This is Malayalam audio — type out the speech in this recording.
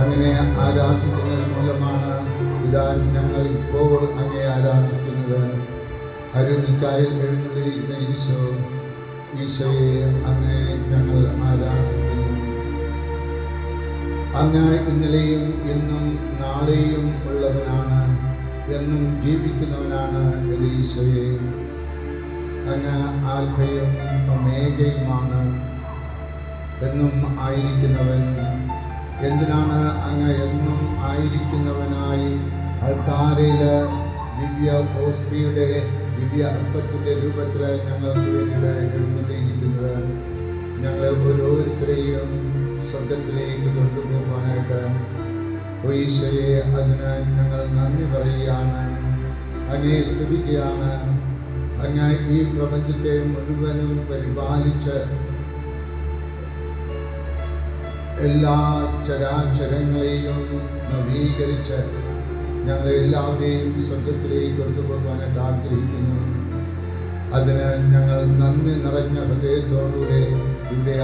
അങ്ങനെ ആരാധിക്കുന്നത് മൂലമാണ് ഇതാ ഞങ്ങൾ ഇപ്പോൾ അങ്ങേ ആരാധിക്കുന്നത്. അരുണിക്കായിൽ എഴുന്നള്ളിയിരിക്കുന്ന ഈശോയെ അങ്ങേ ഞങ്ങൾ ആരാധിക്കുന്നു. അങ്ങ് ഇന്നലെയും ഇന്നും നാളെയും ഉള്ളവനാണ്, എന്നും ജീവിക്കുന്നവനാണ്. ഈശോയെ അങ്ങ് ആൽഫയും ഒമേഗയുമാണ്, എന്നും ആയിരിക്കുന്നവൻ. എന്തിനാണ് അങ്ങ് എന്നും ആയിരിക്കുന്നവനായി അൾത്താരയിൽ ദിവ്യ ഹോസ്റ്റിയുടെ ദിവ്യ അപ്പത്തിൻ്റെ രൂപത്തിൽ ഞങ്ങൾക്ക് വേണ്ടി എഴുന്നള്ളിയിരിക്കുന്നത്? ഞങ്ങളെ ഓരോരുത്തരെയും സ്വർഗത്തിലേക്ക് കൊണ്ടുപോകാനായിട്ട് ഈശോയെ അതിന് ഞങ്ങൾ നന്ദി പറയുകയാണ്, അങ്ങയെ സ്തുതിക്കുകയാണ്. അങ്ങ് ഈ പ്രപഞ്ചത്തെ മുഴുവനും പരിപാലിച്ച് എല്ലാ ചരാചരങ്ങളെയും നവീകരിച്ച് ഞങ്ങളെല്ലാവരെയും സ്വർഗത്തിലേക്ക് കൊണ്ടുപോകാനായിട്ട് ആഗ്രഹിക്കുന്നു. അതിന് ഞങ്ങൾ നന്ദി നിറഞ്ഞ ഹൃദയത്തോടുകൂടെ ഇവിടെ